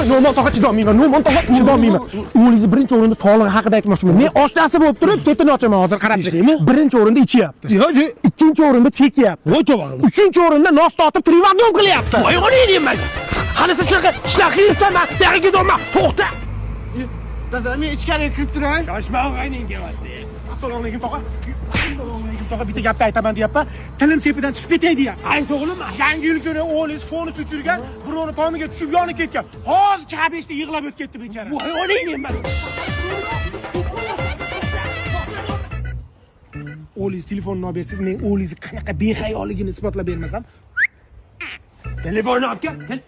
No'mon tog'a chidolmayman. No'mon tog'a chidolmayman. O'g'lingiz birinchi o'rinda sog'lig'i haqida aytmoqchiman. Men oshnasi bo'lib turib, ketini ochaman hozir qarab turingmi? Birinchi o'rinda ichyapti. Ikkinchi o'rinda chekyapti. Voy tog'im. Uchinchi o'rinda nos totib trivandom qilyapti. Voy o'g'ling deyman. Hali siz shunaqa ishlar qilsam, beriga ketolma. To'xta. Dada, men ichkariga kirib turay. Shoshma o'g'ayning kelyapti. Assalomu alaykum tog'a. Assalomu alaykum tog'a, bitta gapni aytaman deyapman. Tilim sepidan chiqib ketay deyapti. Ayt o'g'lim, yangi yil kuni o'g'lingiz foni suchirgan, birovni tomiga tushib yonib ketgan. Hozir kabeshda yig'lab o'tib ketdi bechara. Voy o'g'ling deyman. O'g'lingiz telefonni olib bersiz, men o'g'lingizni qanaqa behayolligini isbotlab bermasam. Telefonni olib kel.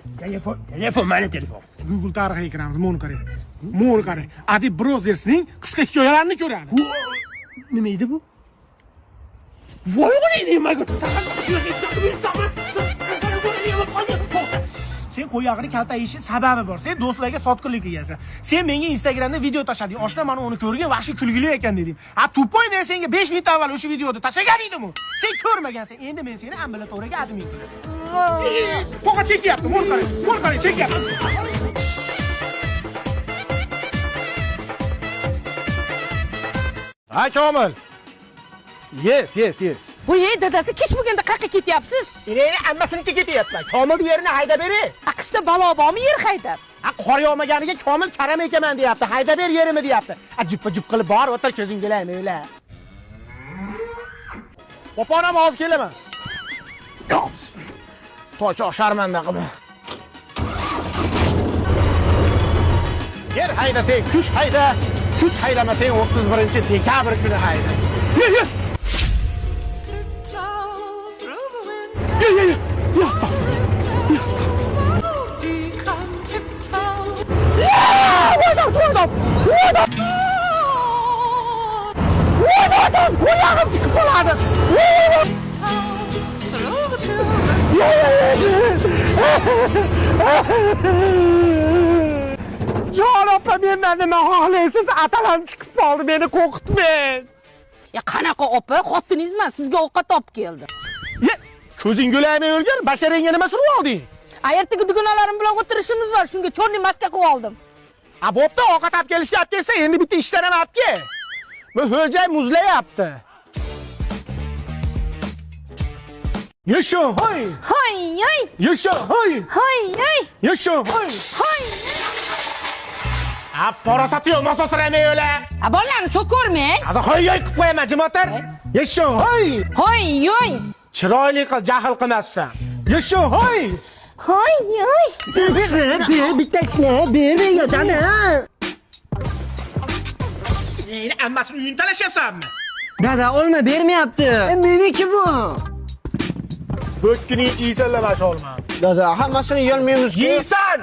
Telefon mana telefon. Google tarixiga kiramiz, mo'ni qarang. Mo'ni qarang. Adib Brothers'ning qisqa hikoyalarini ko'radi. Nima edi bu? Voy o'g'ling deyman. Sen qo'yog'ini kaltayishi sababi bor. Sen do'stlarga sotqinlik qilasan. Sen menga Instagramda video tashlading. Oshna mana uni ko'rgan, vahshiy kulgili ekan dedim. Ha, tupoy, men senga 5 minut avval o'sha videoni tashlagan edim. Sen ko'rmagansan. Endi men seni ambulatoriyaga admin qilaman. To'g'ri chekyapti. Mo'l qarang, chekyapti. Ha, Komil. Yes. Voy, dadasi kech bo'lganda qayerga ketyapsiz? Endi ammasiniki ketyapman. Komil yerini haydab bering. Aqshda balo bormi yer haydab? Qor yog'maganiga Komil karam ekaman deyapti. Haydab ber yerimni deyapti. Juppa-jup qilib bor, o'tir ko'zingga ilaymi o'la. Qo'ponam hozir kelaman. To'cha sharmanda qilma. Yer haydasang, kuz hayda. Kuz haydamasang 31-dekabr kuni hayda. Yur. Qo'yog'im chiqib qoladi. Jon opa, mendan nima xohlaysiz? Atalam chiqib qoldi, meni qo'rqitmang. Ya qanaqa opa, xotiningizman, sizga ovqat olib keldi. Ko'zing go'lamay o'rgan, basharangga nima surib olding? Ertaga dugonalarim bilan o'tirishimiz bor, shunga cho'rni maska qilib oldim. Bo'pti, ovqat olib kelishga olib kelsa, endi bitta ishdan ham olib kel. Bu ho'jay muzlayapti. Yasho, hoy! Hoy, hoy! Yasho, hoy! Hoy, hoy! Yasho, hoy! Hoy! Parasati yo'q, masosramay o'la. Bolalarni so'kormang. Hozir hoy qilib qo'yaman, jimotar. Yasho, hoy! Hoy, hoy! Chiroyli qil, jahl qilmasdan. Yasho, hoy! Hoy, hoy! Bittasini bermang dana. Endi ammasini uyini talashyapsanmi? Dada olma bermayapti. Meniki bu. Bo'kkini yeysanlar olma. Dada hammasini yeyolmaymiz. Yeysan!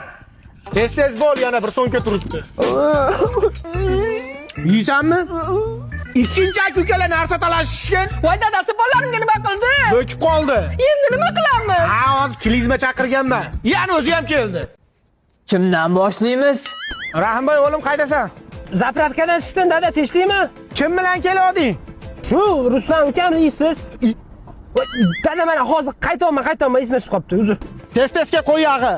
Tez bo'l, yana bir so'ngga turibdi. Yeysanmi? Ikkinchi aka-ukalar narsa talashishgan. Voy dadasi, bolalarimga nima qildi? Bo'kib qoldi. Endi nima qilamiz? Hozir klizma chaqirganman. Yana o'zi ham keldi. Kimdan boshlaymiz? Rahimboy o'g'lim, qaydasan? Zapravkadan chiqdim dada, tinchlikmi? Kim bilan kelding? Shu Ruslan ukam deysiz. Dada mana hozir qaytolma esdan chiqib qolibdi, uzr. Tez-tezga qo'y yog'i.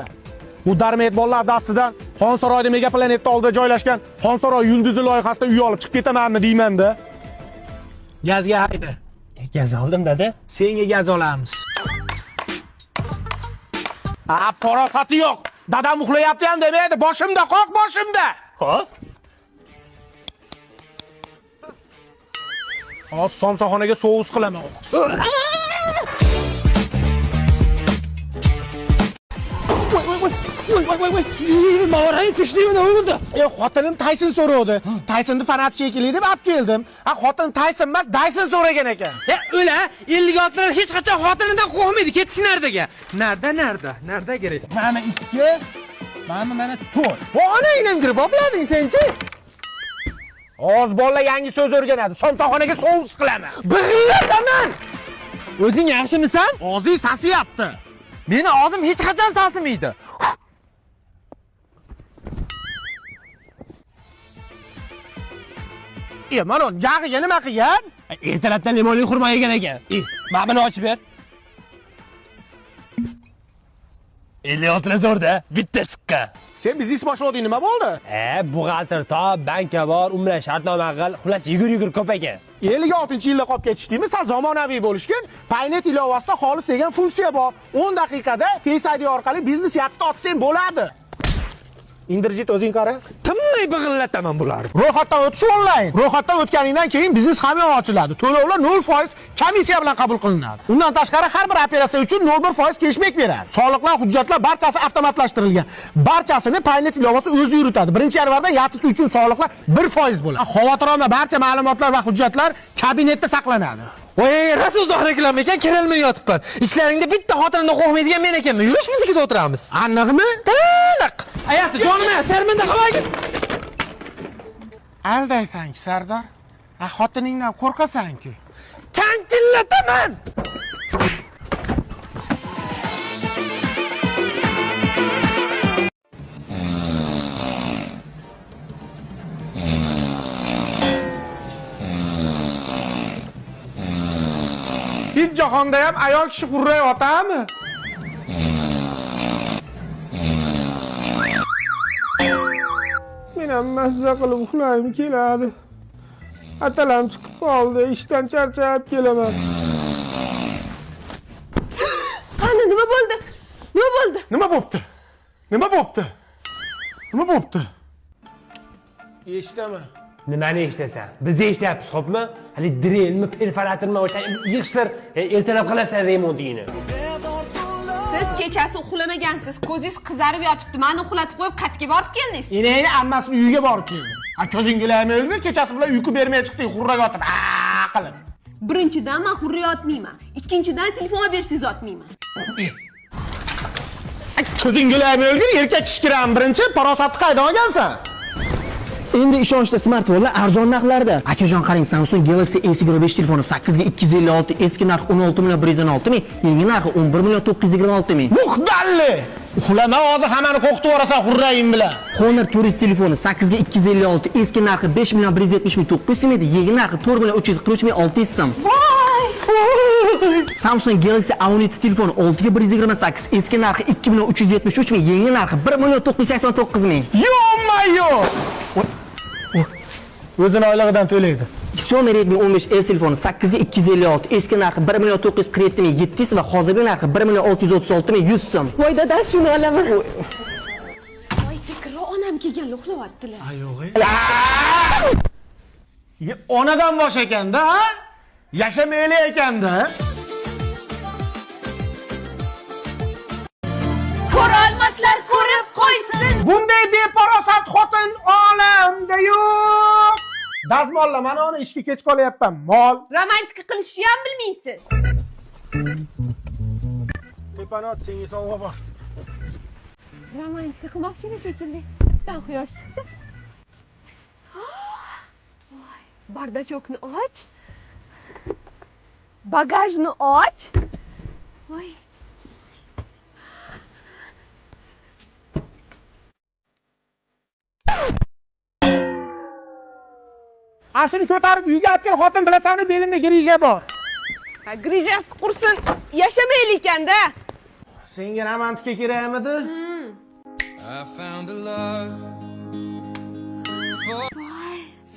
Bu darmet bolalar dastidan Xonsaroyda Megaplanetda oldida joylashgan Xonsaroy yulduzi loyihasida uy olib chiqib ketamanmi deyman-da. Gazga hayda. Gaz oldim dada. Senga gaz olamiz. Parasati yo'q. Dadam uxlayapti ham demaydi. Boshimda qoq, boshimda. Xo'p. Hozir somsaxonaga sous qilaman. Voy. Mavarayı kışlayım ne oldu? Xotinim Tyson so'radi. Tysonni fanat shekilli deb olib keldim. Xotin Tyson emas, Dyson so'ragan ekan. O'la 56lar hech qachon xotinidan qo'rqmaydi. Ketsin nerdaga? Nerda kerak? Mana 2, mana 4. Ona ilindirib oblading senchi? Oz bolalar yangi so'z o'rganadi. Somsaxonaga sous qilaman. Big'illardaman. O'zing yaxshimisan? Og'zing sasiyapti. Meni og'zim hech qachon sasimaydi. Mana jag'iga nima qilgan? Ertalabdan limonli xurmo yegan ekan. Mana buni ochib ber. 56 zo'rda, bitta chiqqan. Sen biznes boshlading, nima bo'ldi? Buxgalter top, banka bor, u bilan shartnoma qil. Xullas, yugur ko'p ekan. 56-yilda qolib ketishdingmi? Sal zamonaviy bo'lishgan. Paynet ilovasida xolis degan funksiya bor. 10 daqiqada Face ID orqali biznes yatib otsang bo'ladi. Indirjit o'zing qara. Tinmay big'illataman bularni. Ro'yxatdan o'tish onlayn. Ro'yxatdan o'tganingdan keyin biznes hamon ochiladi. To'lovlar 0% komissiya bilan qabul qilinadi. Undan tashqari har bir operatsiya uchun 0% cashback beradi. Soliqlar, hujjatlar barchasi avtomatlashtirilgan. Barchasini Paynet ilovasi o'zi yuritadi. 1-yanvardan yatib uchun soliqlar 1% bo'ladi. Xavotir olma, barcha ma'lumotlar va hujjatlar kabinetda saqlanadi. Voy, rosa uzoq reklama ekan, kerilmay yotibman. Ishlaringda bitta xotinni qo'ymaydigan men ekanman. Yurish biznikida o'tiramiz. Aniqmi? Taniq. Ayasi, jonim, sharminda qilmagin. Aldaysan-ki, Sardor. Xotiningdan qo'rqasan-ku. Kankillataman. Hech jahonda ham ayol kishi hurray otami? Men ham mazza qilib uxlayim keladi. Atalam chiqib qoldi, ishdan charchab kelaman. Qani, nima bo'ldi? Nima bo'ldi? Nima bo'pti? Nima bo'pti? Nima bo'pti? Eshitaman. Nimani eshitasan? Biz eshityapmiz, xo'pmi? Hali drenmi, perforatormi o'sha yig'ishtir, ertalab qilasan remontingni. Siz kechasi uxlamagansiz, ko'zingiz qizarib yotibdi. Meni uxlatib qo'yib, qatga borib keldingiz. Enangni ammasini uyiga borib keldim. Ko'zingga ilamay o'lgur, kechasi bilan uyqu bermay chiqding, xurrak otib, qilib. Birinchidan men hurriy otmayman. Ikkinchidan telefon olib bersangiz otmayman. Ko'zingga ilamay o'lgur, erkak kishi birinchi parosatni qaydan olgansan? Endi ishonchli smartfonlar arzon narxlarda. Akajon qarang, Samsung Galaxy S25 telefoni 8 ga 256, eski narxi 16 million 116 ming, yangi narxi 11 million 926 ming. Muxdalli! Uxlama, hozir hammani qo'rqitib yuborasan hurraying bilan. Honor Tourist telefoni 8 ga 256, eski narxi 5 million 170 ming 900 ming edi, yangi narxi 4 million 343 ming 600 so'm. Samsung Galaxy A13 telefoni 6 ga 128, eski narxi 2 million 373 ming, yangi narxi 1 million 989 ming. Yo-mayo! O'zini oylig'idan to'laydi. Xiaomi Redmi 15S telefoni 8 ga 256, eski narxi 1 million 947 ming 700 va hozirgi narxi 1 million 636 ming 100 so'm. Voy dada, shuni olaman. Voy, sekinroq onam kelganlar uxlayaptilar. Onadan bosh ekanda, ha? Yashamayli ekanda. Ko'rolmaslar ko'rib qo'ysin. Bunday beparosat xotin olamda yo'q. Dazmolla, mana uni ishga kech qolyapman. Mol. Romantika qilishni ham bilmaysiz. Tepanot senga sovg'a bor. Romantika qilmoqchimi shekilli? Bittadan quyosh chiqdi. Voy, bardachokni och. Bagajni och. Voy. Ashini ko'tarib uyga olgan xotin bilasanmi, belimda grija bor. Grijasi qursin, yashamaylik ekanda. Senga romantika kerakmidi?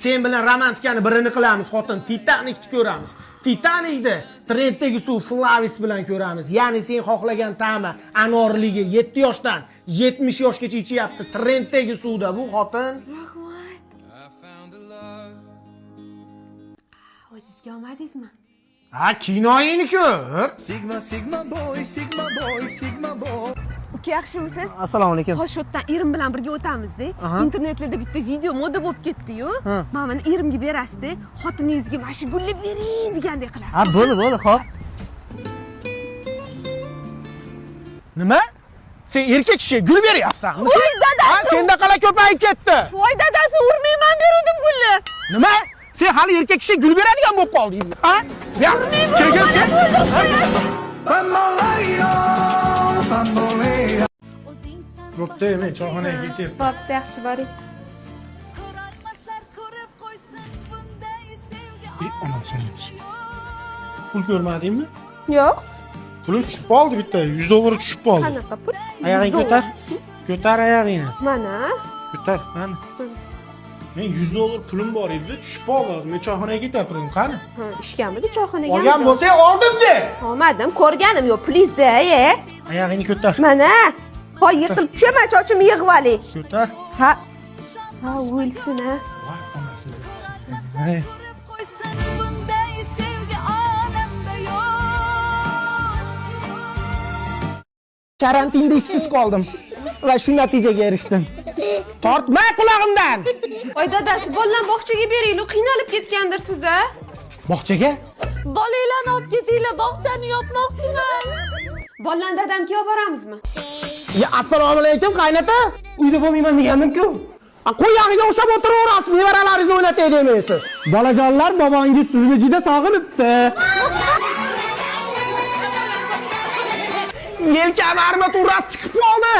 Sen bilan romantikani birini qilamiz, xotin. Titanikni ko'ramiz. Titanikda trenddagi suv Flavis bilan ko'ramiz. Ya'ni sen xohlagan ta'mi anorligi 7 yoshdan 70 yoshgacha ichyapti. Trenddagi suvda bu xotin. O'zingizga olmadingizmi? Ha, kinoyini ko'r. Uka, yaxshimisiz? Assalomu alaykum. Hozir yerdan erim bilan birga o'tamizda. Internetlarda bitta video moda bo'lib ketdi-yu. Men buni erimga berasiz-da, xotiningizga mana shu gullab bering degandek qilasiz. Ha, bo'ldi, xo'p. Nima? Sen erkak kishi gul beryapsanmi? Voy dadasi! Ha, senda qala ko'payib ketdi. Voy dadasi, urmayman, beruvdim gulni. Nima? Sen hali erkak kishi gul beradigan bo'lib qoldingmi? Ha? Bo'pti, men choyxonaga ketyapman. Bo'pti, yaxshi boring. Onam so'raymiz. Pul ko'rmadingmi? Yo'q. Pulim tushib qoldi bitta, $100 tushib qoldi. Qanaqa pul? Oyog'ingni ko'tar. Ko'tar oyog'ingni. Mana. Ko'tar, mana. Men $100 pulim bor edi, tushib qoldi. Hozir men choyxonaga ketyapman. Qani? Ha, ishganmidi choyxonaga? Olgan bo'lsang oldim-da. Olmadim, ko'rganim yo'q, please-da, Oyog'ingni ko'tar. Mana. Hoy, yiqilib tushaman, chochimni yig'ib oling. Ko'tar. Ha. Ha, Wilson ha. Voy, onasini bilsin. Hey. Karantinda ishsiz qoldim va shu natijaga erishdim. Tortma qulog'imdan. Voy dadasi, bolalarni bog'chaga beringlar, qiynalib ketgandir siz-a? Bog'chaga? Bolanglarni olib ketinglar, bog'chani yopmoqchiman. Bolalarni dadamga olib boramizmi? Ya assalomu alaykum qaynota. Uyda bo'lmayman degandim-ku. Qo'yog'iga o'xshab o'tiraverasiz, nevaralaringizni o'ynatay demaysiz. Bolajonlar, bobongiz sizni juda sog'inibdi. Yelkam armaturasi chiqib qoldi.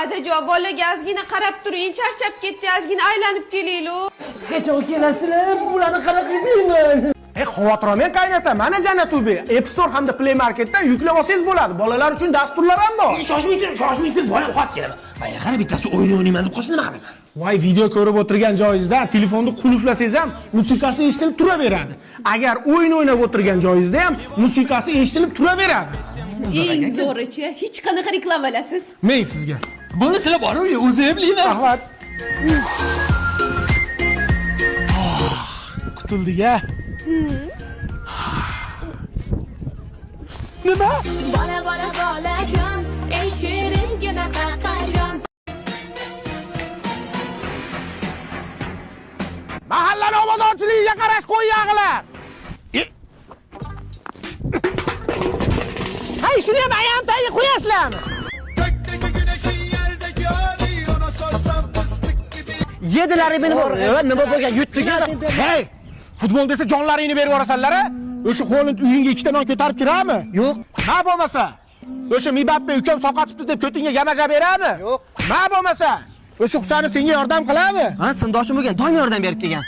Adajon, bolaga ozgina qarab turing, charchab ketdi, ozgina aylanib kelinglar. Qachon kelasizlar? Bularni qanaqa qilmayman. Xavotir olmang qaynota, mana Jannat Ubi, App Store hamda Play Marketdan yuklab olsangiz bo'ladi. Bolalar uchun dasturlar ham bor. Shoshmay bolam xos kelaman. Mana qara bittasi o'yin o'ynayman deb qolsa nima qilaman? Voy, video ko'rib o'tirgan joyingizda telefonni qulflasangiz ham musiqasi eshitilib turaveradi. Agar o'yin o'ynab o'tirgan joyingizda ham musiqasi eshitilib turaveradi. Eng zo'richi, hech qanaqa reklamalasiz. Men sizga. Buni sizlar borib, o'zim bilmayman. Rahmat. Qutuldik-a. Nima? Bola bola bolajon, ey shiringina baqajon. Mahallani obodonchiligiga qarash qo'yyag'ilar. Hay, shuni ham ayontaga qo'yasizlarmi? Yedilar meni bor. Nima bo'lgan? Yutdigan. Hey! Futbol desa jonlaringni berib yuborasanlar-a? O'sha qo'lni uyingga ikkita non ko'tarib kirami? Yo'q. Ma bo'lmasa, o'sha Mbappe ukam soqatibdi deb ko'tingga yamaja berami? Yo'q. Ma bo'lmasa, o'sha Husanov senga yordam qiladi? Ha, sindoshim bo'lgan, doim yordam berib kelgan.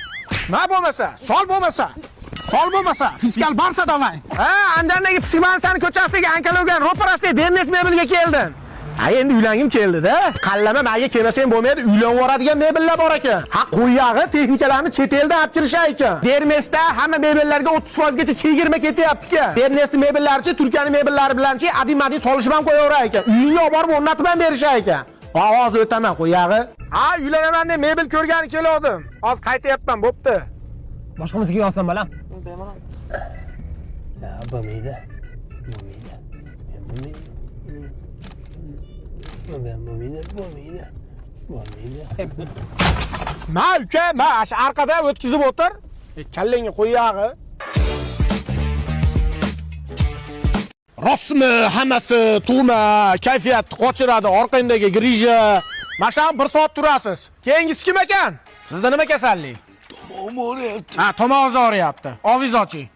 Ma bo'lmasa, sol bo'lmasa, fiskal Barsa davay. Ha, Andardagi Psimansani ko'chasidagi Ankalogan ro'parasida Dennis mebelga keldim. Ha, endi uylangim keldi-da. Qallama menga kelmasang bo'lmaydi, uylanib yoradigan mebellar bor ekan. Ha, qo'yog'i texnikalarni chet eldan olib kirishar ekan. Dermesda hamma mebellarga 30% gacha chegirma ketyapti-ku. Dermesning mebellarichi Turkiyaning mebellari bilanchi adin-madin solishib ham qo'yaverar ekan. Uyingga olib borib o'rnatib ham berishar ekan. Hozir o'taman qo'yog'i. Ha, uylanaman deb mebel ko'rgani keldim. Hozir qaytayapman, bo'pti. Boshqamizga yozsam balam. Ya, bo'lmaydi. Ma uka, ma shu orqada o'tkazib o'tir. Kallangga qo'yog'i. Rostmi, hammasi tug'ma, kayfiyatni qochiradi, orqangdagi grija. Masham 1 soat turasiz. Keyingisi kim ekan? Sizda nima kasallik? Tomog'im og'riyapti. Ha, tomog'ingiz og'riyapti. Og'zingizni oching.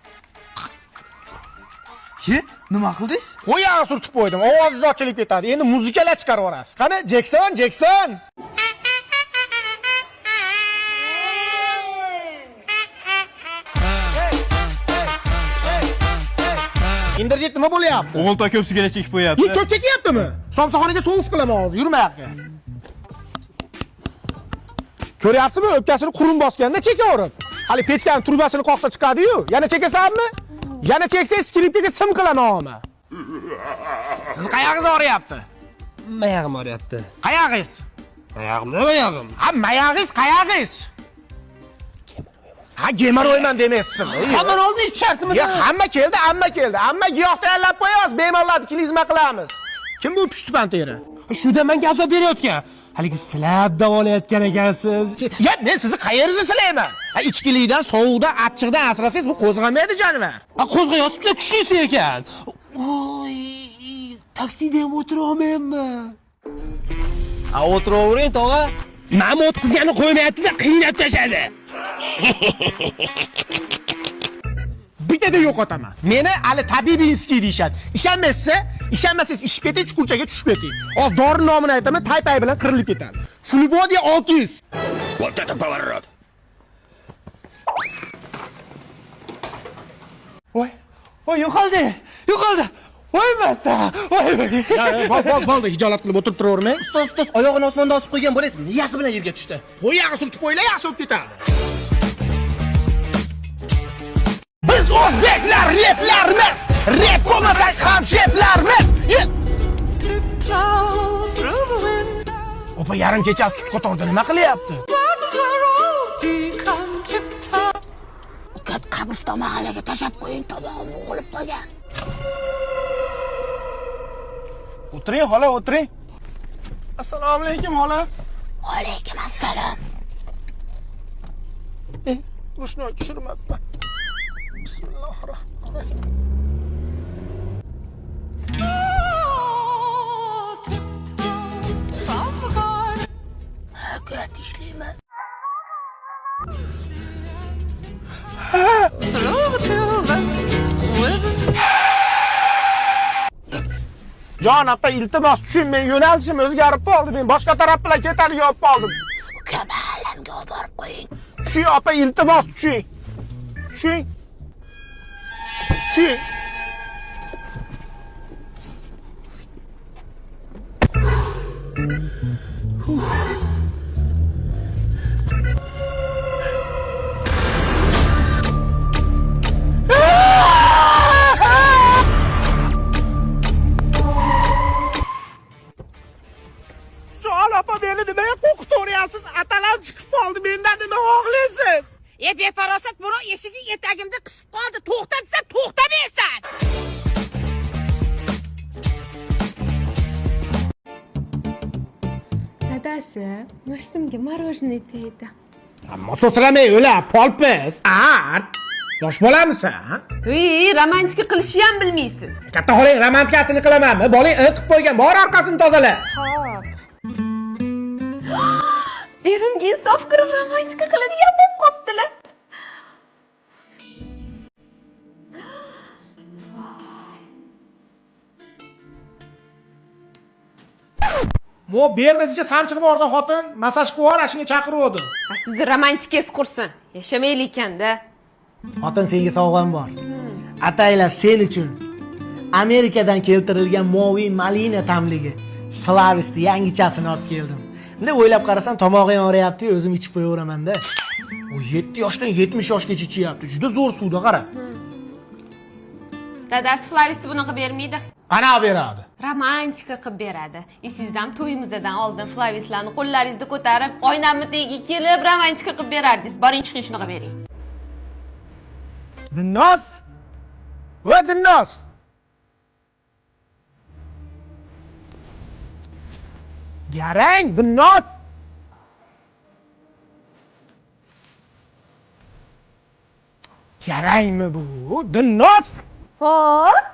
Nima qildingiz? Qo'yog'i surtib qo'ydim. Ovozingiz ochilib ketadi. Endi muzikalar chiqarib yuborasiz. Qani, Jackson. Indirjit nima bo'lyapti? O'g'il ta ko'psigina chekib qo'yapti. Ko'p chekyaptimi? Somsaxonaga so'ngis qilaman hozir. Yurma yoqqa. Ko'ryapsizmi? O'pkasini qurum bosganda chekaverib. Hali pechkaning turbasini qoqsa chiqadi-yu. Yana chekasanmi? Yana cheksangiz skripkaga sim qilaman. Siz qayog'ingiz og'riyapti? Mayog'im og'riyapti. Qayog'ingiz? Mayog'im. Ha, mayog'ingiz qayog'ingiz? Ha, gemoroyman demaysizmi? Hamma oldi hech shartimi? Ya, hamma keldi. Hamma giyoh tayyorlab qo'yamiz, bemorlarni klizma qilamiz. Kim bu pushtipan teri? Shunda menga azob berayotgan. Haligi silab davolayotgan ekansiz. Ya, men sizni qayeringizni silayman? Ha, ichkilikdan, sovuqdan, achchiqdan asrasangiz bu qo'zg'amaydi jonivar. Ha, qo'zg'ayotibdi, kuchlisi ekan. Oy, taksida ham o'tira olmayman. Ha, o'tiravering, tog'a. Ma'mur o'tkazganni qo'ymayapti-da, qiynab tashadi. Bitada yo'qotaman. Meni Ali Tabibinskiy deyshadi. Ishonmasangiz ishib keting, chuqurchaga tushib keting. Hozir dori nomini aytaman, tay-pay bilan qirilib ketadi. Fulbodi 600. Вот это поворот! Voy, yo'qoldi. Voymasa. Bo'ldi, hijolat qilib o'tirib turavermang. Ustoz, oyog'ini osmonda osib qo'ygan bolasi miyasi bilan yerga tushdi. Qo'yag'i surtib qo'ylar, yaxshi bo'lib ketadi. Biz o'zbeklar replarmiz. Rep bo'lmasak ham sheplarmiz. Opa yarim kechasi such qatorda nima qilyapti? Ukat qabriston mahallaga tashab qo'ying, tomog'im bo'g'ilib qolgan. O'tiring, xola, o'tiring. Assalomu alaykum, xola. Va alaykum assalom. Rushnoy tushirmabman. Bismillahirrohmanirrohim. Ukat ishlayman. Jon opa, iltimos tushing, men yo'nalishim o'zgarib qoldi. Men boshqa taraf bilan ketadigan olib qoldim. Uka mahallamga olib borib qo'ying. Tushing opa, iltimos tushing. Tushing. Tushing. Jon opa, meni nimaga qo'rqitaveryapsiz? Atalam chiqib qoldi, mendan nima xohlaysiz? Befarosat buni eshigi etagimda qisib qoldi. To'xta desa to'xtamaysan. Dadasi, mashtumga morojniy deydi. Ammo so'sramay o'la, polpis. Art. Yosh bolamisan? Romantika qilishni ham bilmaysiz. Katta xolang romantikasini qilamanmi? Bolang qilib qo'ygan, bor orqasini tozala. Xo'p. Erimga insof qilib romantika qiladigan bo'lib qoptilar. Mo berdicha samchiqib borgan xotin massaj qilib yuborib, shunga chaqiruvdi. Sizni romantikangiz qursin. Yashamaylik ekanda. Xotin senga sovg'am bor. Ataylab sen uchun Amerikadan keltirilgan moviy malina tamligi Flavis'ni yangichasini olib keldim. Bunday o'ylab qarasam tomog'im og'riyapti-yu, o'zim ichib qo'yaveramanda. U 7 yoshdan 70 yoshgacha ichyapti. Juda zo'r suvda qara. Dadasi Flavis'ni bunaqa bermaydi. Qanaqa beradi? Romantika qilib beradi. Sizdan to'yimizdan oldin Flavislarni qo'llaringizda ko'tarib, oynamni tagiga kelib romantika qilib berardingiz. Boring chiqing shunaqa bering. Dinnos. Va dinnos. Garang, dinnos. Garangmi bu? Dinnos. Xo'p.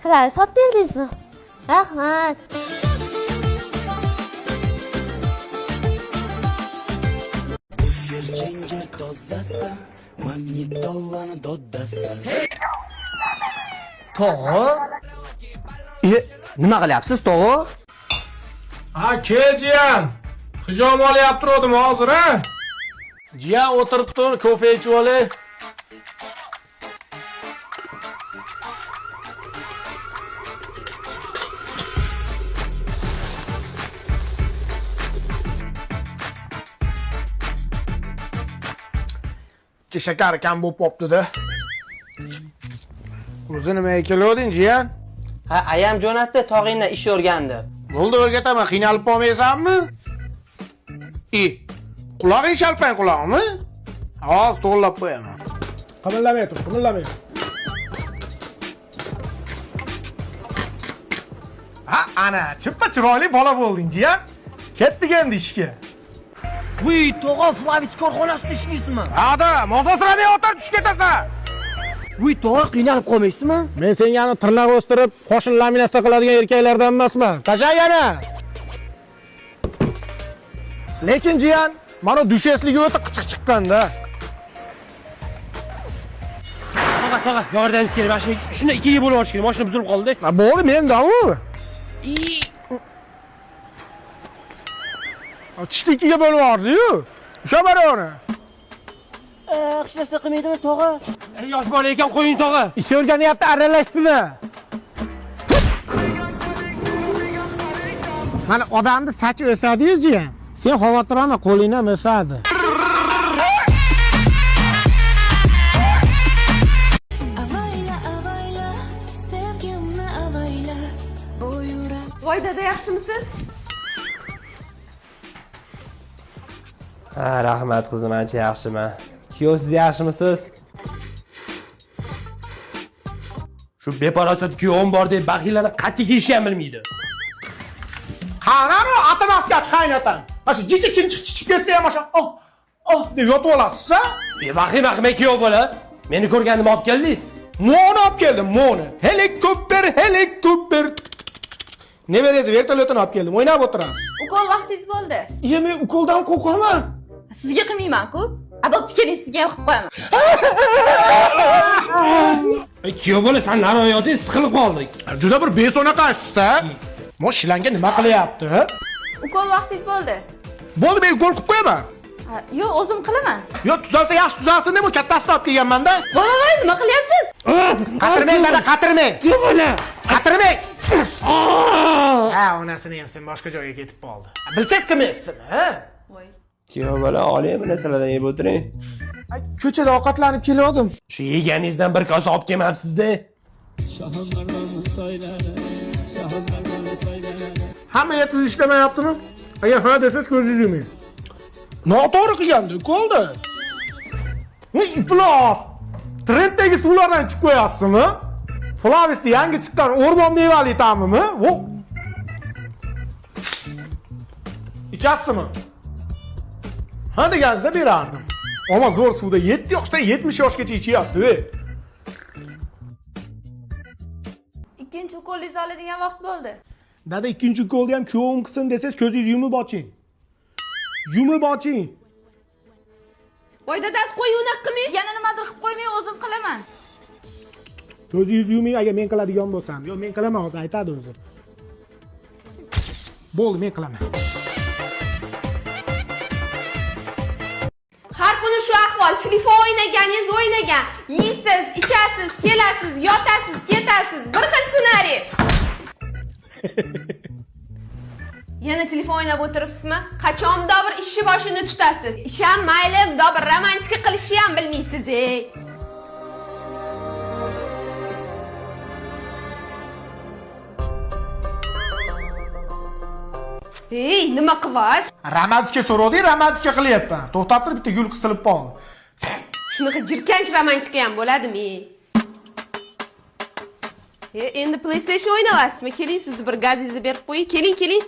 Qilay, sotdingizmi? Rahmat. Tog'i? Nima qilyapsiz, tog'i? Ha, keljiyan. Hijom olyapti turdim hozir, ha? Jiyan o'tirib tur, kofe ichib olay. Shakar kam bo'lib qopti-da. O'zi nimaga kelding, jiyan? Ha, ayam jo'natdi, tog'ingdan ish o'rgandi. Bo'ldi, o'rgataman, qiynalib qolmaysanmi? Qulog'ing shalpang qulog'imi? Hozir to'g'rilab qo'yaman. Qimillamay tur, qimillamay. Ha, ana, chippa chiroyli bola bo'lding, jiyan. Ketdik endi ishga. Voy, tog'a, Flavis korxonasida ishlaysizmi? Hada, mososramay o'tirib tushib ketasan. Voy, tog'a, qiynalib qolmaysizmi? Men sengani tirnoq o'stirib, qo'shin laminatsiya qiladigan erkaklardan emasman. Tasha yana. Lekin jiyan, mana dushesligi o'ta qichiq chiqqanda. Tog'a, yordamimiz kerak. Mashina shunda ikkiga bo'lib olish kerak. Mashina buzilib qoldi. Bo'ldi, mendan-ku. Tishni ikkiga bo'lib yubordi-yu. O'sha bor uni. Hech narsa qilmaydimi, tog'a? Yosh bola ekan qo'ying tog'a. Ish o'rganyapti, aralashdimi? Mana odamni sachi o'sadi-yu, sen xavotir olma, qo'lingni ham o'sadi. Voy dada, yaxshimisiz? Ha, rahmat qizim, ancha yaxshiman. Kuyov siz yaxshimisiz? Shu beparosat kuyovim bor deb baxillarni qattiq yeyishni ham bilmaydi. Qanaqa atamasga qaynatam. Mana jichi chiqib ketsa ham o'sha deb yotib olasiz-a? Vahim men kuyov bola. Meni ko'rgandim olib keldingiz. Moni olib keldim, moni. Helikopter. Nevarasi vertolyotini olib keldim. O'ynab o'tirasiz. Ukol vaqtingiz bo'ldi. Men ukoldan qo'rqaman. Sizga qilmayman-ku. Bo'pti, keling, sizga ham qilib qo'yaman. Kuyov bola, sen naroyoting siqilib qoldik. Juda bir besonaqasiz-da. Mo shilanga nima qilyapti? Ukol vaqtingiz bo'ldi. Bo'ldi, men ukol qilib qo'yaman. Yo'q, o'zim qilaman. Yo'q, tuzalsa yaxshi tuzalsin deb kattasini olib kelganman-da. Voy, nima qilyapsiz? Qatirmang, dada, qatirmang. Kuyov bola. Qatirmang. Ha, onasini ham sen boshqa joyga ketib qoldi. Bilsangiz kim essiz-mi, ha? Voy. Kuyov bola, oling bu narsalardan yeb o'tiring. Ko'chada ovqatlanib kelgandim. Shu yeganingizdan bir kosa olib kelmabsiz-da. Hamma yetib ishlamayaptimi? Agar ha desangiz ko'zingizni yuming. Noto'g'ri qilganda, ko'ldi. Iflos. Trenddagi suvlardan chiqib qo'yasizmi? Flavisda yangi chiqqan o'rmon mevali ta'mimi? Ichasizmi? Ha deganingizda berardim. Ammo zo'r suvda 7 yoshdan 70 yoshgacha ichyapti. Ikkinchi ukolingizni oladigan vaqt bo'ldi. Dada, ikkinchi ukolni ham kuyovim qilsin desangiz ko'zingizni yumib oching. Yumib oching. Voy dadasi, qo'y unaqa qilmang. Yana nimadir qilib qo'ymay, o'zim qilaman. Ko'zingizni yuming agar men qiladigan bo'lsam. Yo'q, men qilaman, hozir aytadi o'zi. Bo'ldi, men qilaman. Har kuni shu ahvol. Telefon o'ynaganingiz o'ynagan. Yeysiz, ichasiz, kelasiz, yotasiz, ketasiz. Bir xil ssenariy. Yana telefon o'ynab o'tiribsizmi? Qachon bir ishni boshini tutasiz? Ish ham mayli, bir romantika qilishni ham bilmaysiz, ey. Ey, nima qilyapsiz? Romantika so'rovding, romantika qilyapman. To'xtab turib bitta gul qisilib qoldi. Shunaqa jirkanch romantika ham bo'ladimi? Endi PlayStation o'ynayapsizmi? Keling, sizni bir gazingizni berib qo'ying. Keling.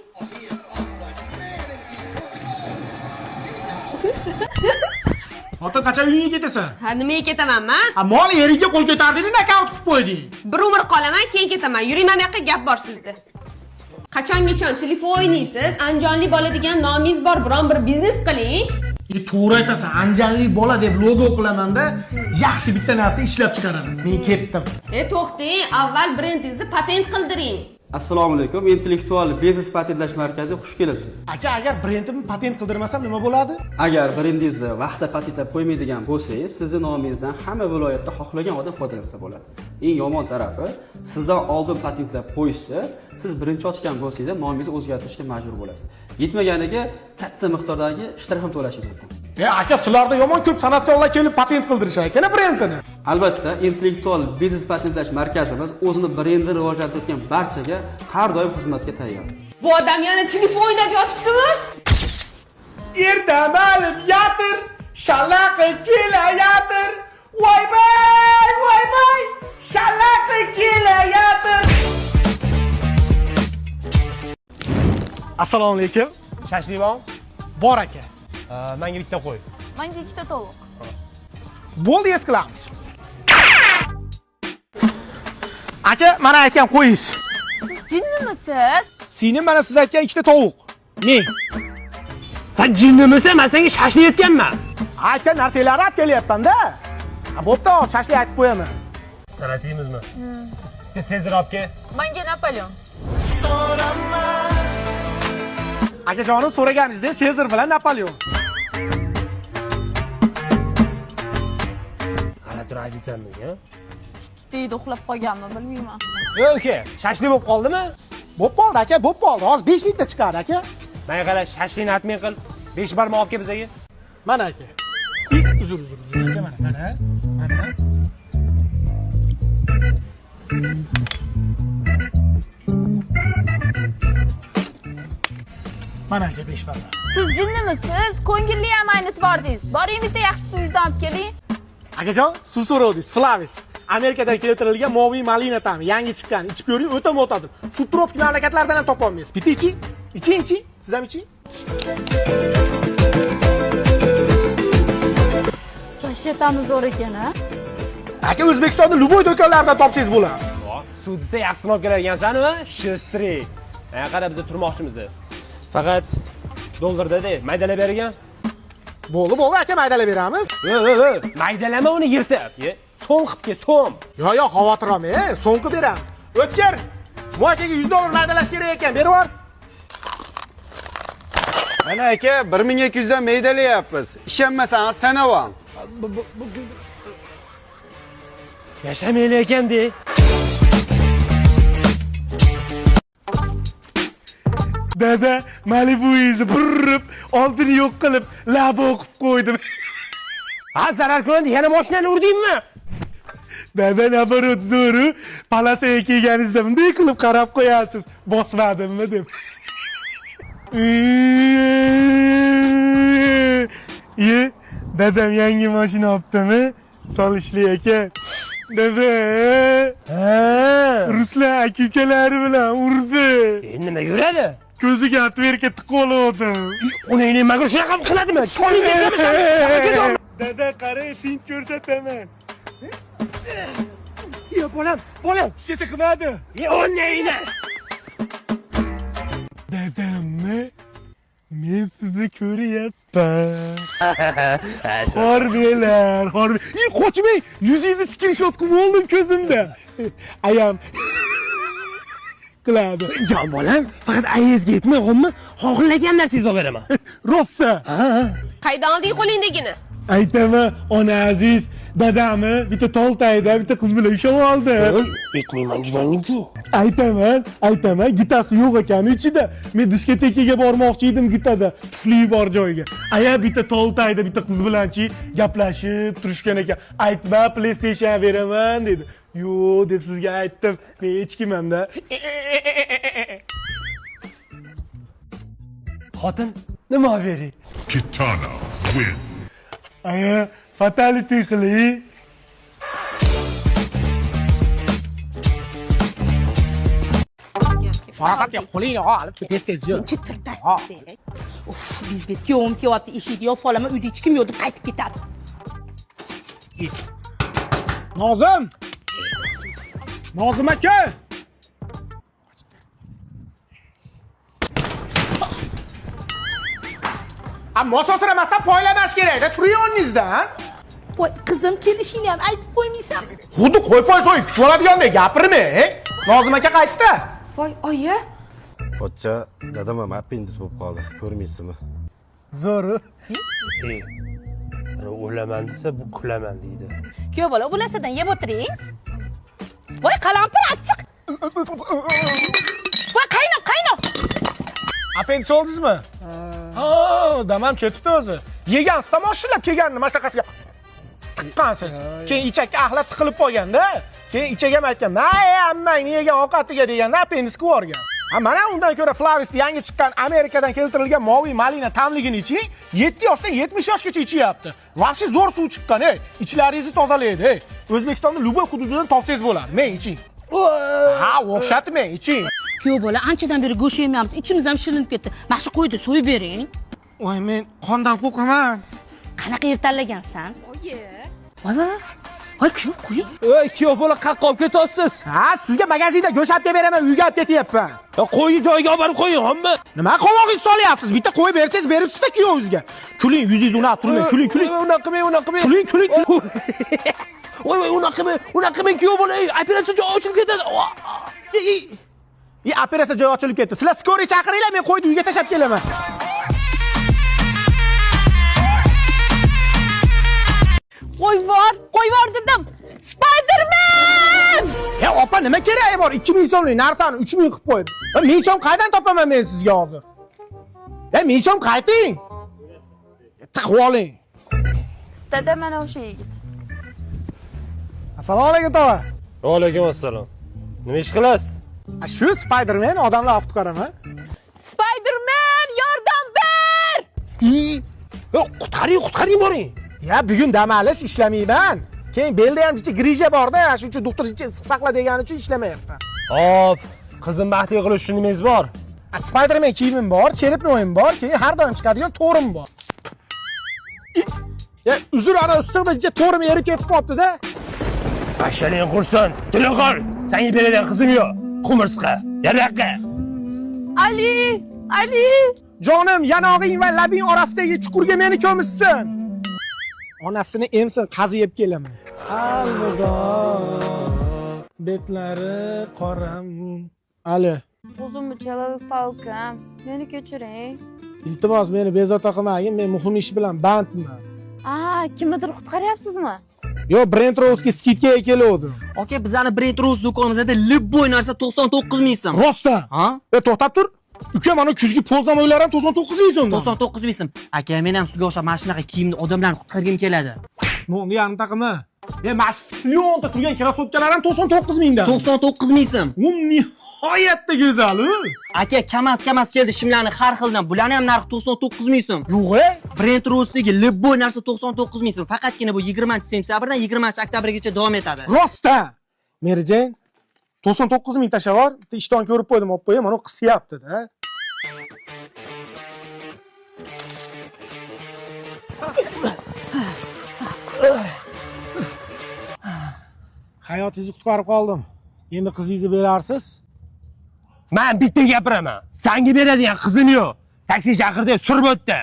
Xotin qachon uyingga ketasan? Ha, nimaga ketaman-man? Mol eriga qo'l ko'tarding, nakavt qilib qo'yding. Bir umr qolaman, keyin ketaman. Yuring, mana bu yoqqa gap bor sizda. Qachongacha telefon o'ynaysiz? Anjonli bola degan nomingiz bor, biron bir biznes qiling. To'g'ri aytasan, anjanli bola deb logo qilaman-da, yaxshi bitta narsa ishlab chiqaraman. Men ketdim. To'xting, avval brendingizni patent qildiring. Assalomu alaykum. Intellektual biznes patentlash markaziga xush kelibsiz. Aka, agar brendimni patent qildirmasam nima bo'ladi? Agar brendingizni vaqtida patentlab qo'ymaydigan bo'lsangiz, sizning nomingizdan hamma viloyatda xohlagan odam foydalansa bo'ladi. Eng yomon tarafi, sizdan oldin patentlab qo'yishsa, siz birinchi ochgan bo'lsangiz, nomingizni o'zgartirishga majbur bo'lasiz. Yetmaganiga katta miqdordagi shtrix ham to'lashingiz mumkin. Aka, sizlarda yomon ko'p san'atkorlar kelib patent qildirishar ekan brendini. Albatta, intellektual biznes patentlash markazimiz o'zini brendini rivojlantirgan barchaga har doim xizmatga tayyor. Bu odam yana telefon o'ynab yotibdimi? Erdamalib yotir, shalaqi kelayotir. Voy, shalaqi kelayotir. Assalomu alaykum. Shashlik bormi? Bor aka. Menga bitta qo'y. Menga ikkita tovuq. Bo'ldi, es qilamiz. Aka, mana aytgan qo'yingiz. Jinnimisiz? Sening mana siz aytgan ikkita tovuq. Men. Sen jinnimisan? Men senga shashlik aytganman. Aka, narsalarni olib kelyapman-da. Bo'pti, shashlik aytib qo'yaman. Sanatingizmi? Sezir olib kel. Menga Napoleon. Akajonim so'raganingizda Sezar bilan Napoleon. Qara tur Azizammi, ha? Deydi uxlab qolganmi, bilmayman. Yo'q, shashlik bo'lib qoldimi? Bo'p qoldi aka, bo'p qoldi. Hozir 5 minutda chiqadi aka. Menga qara, shashlikni atmay qil. 5 barmoq olib kel bizaga. Mana aka. Uzr aka, mana. Mana aka 5 barmoq. Siz jinnimisiz? Ko'ngilli ham aynitib bordingiz. Boring bitta yaxshi suvingizdan olib keling. Akajon, suv so'rovdingiz. Flavis. Amerikadan keltirilgan moviy malina ta'mi, yangi chiqqan. Ichib ko'ring, o'ta mo'tadil. Subtropik mamlakatlardan ham topa olmaysiz. Bitta iching. Iching. Siz ham iching. Vashiyatamiz zo'r ekan, ha? Aka, O'zbekistonda luboy do'konlardan topsangiz bo'ladi. Suv desa yaxshisini olib keladigansan-mi? Shustri. Menga qara, biz turmoqchimiz. Faqat dollarda-da, maydalab bergan. Bo'ldi, aka, maydalab beramiz. Maydalama uni yirtib. So'm qilib kel, so'm. Yo'q, xavotir olmang, so'mga beramiz. O'tkir. Bu akaga $100 maydalash kerak ekan, berib yubor. Mana aka, 1200 dan maydalayapmiz. Ishonmasangiz sanavam. Yashamayli ekan-de. Dada, Malibu'yizni burrib, oldini yo'q qilib, laba o'qib qo'ydim. Ha, zarar ko'rdi, yana mashinani urdingmi? Dada, nabarot zo'ru, palasaga kelganingizda bunday qilib qarab qo'yasiz. Bosmadimmi deb. Dadam yangi mashina olibdimi? Solishli ekan. Dada, Ruslan aka-ukalari bilan urdi. Nima yuradi? Ko'ziga atverka tiqib oldim. Uni nimaga shunaqa qiladimi? Cho'ling kelganmisan? Dada, qarang, fint ko'rsataman. Yo, bolam. Shita qilmadi. O'ynaydi. Dadammi? Men sizni ko'ryapman. Hordilar. Qochmang. Yuzingizni screenshot qilib oldim ko'zimda. Ayam qiladi. Jon bolam, faqat ayezga yetmay qolma, xohlagan narsangizni olib beraman. Rossa. Qaydan olding qo'lingdagini? Aytaman, ona aziz, dadamni bitta toltayda bitta qiz bilan ushlab oldi. Yetmayman deganing-ku. Aytaman, gitasi yo'q ekan ichida. Men diskotekaga bormoqchi edim gitada, tufli bor joyga. Aya bitta toltayda bitta qiz bilanchi gaplashib turishgan ekan. Aytma, PlayStation beraman dedi. Yo'q deb sizga aytdim. Men hech kimman-da. Xotin, nima bering? Kitana win. Aya, fatality qiling. Faqat qo'lingni olib, tez yur. Chitirtasiz. Uf, bizbet kuyovim kelyapti, eshikni yopib olaman, uyda hech kim yo'q deb qaytib ketadi. Nozim aka. Ammo sosiramasdan poylamash kerak-da, turing o'rningizdan. Voy, qizim, kelishingni ham aytib qo'ymaysan. Xuddi qo'y-poy so'yib kutib oladigandek gapirmang. Nozim aka qaytdi. Voy, oyi. Pochcha, dadam ham appendis bo'lib qoldi. Ko'rmaysizmi? Zo'ru. O'laman desa, bu kulaman deydi. Kuyov bola, o'lasadan yeb o'tiring. Voy, qalampir achchiq. Voy, qaynoq. Appendis oldingizmi? Damam ketibdi o'zi. Yegansizda moshinlab kelganini mana shunaqasiga tiqqansiz. Keyin ichakka axlat tiqilib qolganda, keyin ichakga ham aytgan, "May, ammangni yegan ovqatiga" deganda appendisga o'rgan. Mana undan ko'ra Flavisda yangi chiqqan Amerikadan keltirilgan moviy malina ta'mligini iching. 7 yoshdan 70 yoshgacha ichyapti. Vahshiy zo'r suv chiqqan, ichlaringizni tozalaydi. O'zbekistonning Luboy hududidan topsangiz bo'ladi. Men iching. Ha, o'xshatmang, iching. Kuyov bola, anchadan beri go'sht yemayapmiz. Ichimiz ham shilinib ketdi. Mana shu qo'ydi, so'yib bering. Voy, men qondan qo'rqaman. Qanaqa yer tanlagansan? Voy, kuyov, qo'ying. Ey, kuyov bola, qayerga olib ketyapsiz? Ha, sizga magazinda go'sht olib beraman, uyga olib ketyapman. Qo'yni joyiga olib borib qo'ying, hamma. Nima qovog'ingizni solyapsiz? Bitta qo'yib bersangiz beribsiz-da kuyovingizga. Kuling, yuzingizni unab turmang, kuling. Unaqa qilmang. Kuling. Voy, unaqa qilmang kuyov bola. Operatsiya joyi ochilib ketadi. Operatsiya joyi ochilib ketdi. Sizlar skoriy chaqiringlar, men qo'yni uyga tashab kelaman. Qo'yvor dedim. Spiderman! Ya opa nima keragi bor? 2000 so'mlik narsani 3000 qilib qo'ydi. 1000 so'm qaydan topaman men sizga hozir? 1000 so'm qayting. Tiqib oling. Dada mana o'sha yigit. Assalomu alaykum tova. Va alaykum assalom. Nima ish qilasiz? Shu Spiderman odamlar olib qaraman. Spiderman, yordam ber! Qutqaring boring. Ya bugun dam olish ishlamayman. Keyin belda ham jicha grija borda, shuning uchun doktor jicha issiq saqla degani uchun ishlamayapman. Hop, qizim baxtli qilish uchun nimangiz bor? Spiderman kiyimim bor, cherep noyim bor, keyin har doim chiqadigan to'rim bor. Ya uzr, ana issiqda jicha to'rim erib ketib qolibdi-da. Bashaling qursin. Tura qol. Senga beradigan qizim yo'q. Qumursqa, yaraqa. Ali! Jonim, yanog'ing va labing orasidagi chuqurga meni ko'mishsin. Onasini emsin, qaziyib kelaman. Alvido. Betlari qoram. Ali. O'zimni человек паукam. Meni kechiring. Iltimos, meni bezovta qilmagin, men muhim ish bilan bandman. Kimnidir qutqaryapsizmi? Yo, Brent Rose'ga skidga keluvdim. Aka, bizani Brent Rose do'konimizda любой narsa 99 ming so'm. Rostdan? Ha? To'xtab tur. Uka, mana kuzgi po'zlamoylar ham 99 ming so'm. 99 ming so'm. Aka, men ham sizga o'xshab mashinaga kiyimni odamlarni qutqargim keladi. Nonni yarim taqimi. Mana shu Flyonda turgan krossovkalar ham 99 mingdan. 99 ming so'm. Nihoyatda go'zal. Aka, kamas keldi shimlarni har xildan. Bularning ham narxi 99 ming so'm. Yo'q-e? Brent Rose'dagi любой narsa 99 ming so'm. Faqatgina bu 20-sentyabrdan 20-oktyabrgacha davom etadi. Rostdan. Merijan 99 ming tashavvur, ishton ko'rib qo'ydim, olib qo'yay, mana qisyapti-da. Hayotingizni qutqarib qoldim. Endi qizingizni berarsiz? Men bitta gapiraman. Senga beradigan qizim yo'q. Taksi chaqirdi, surib o'tdi.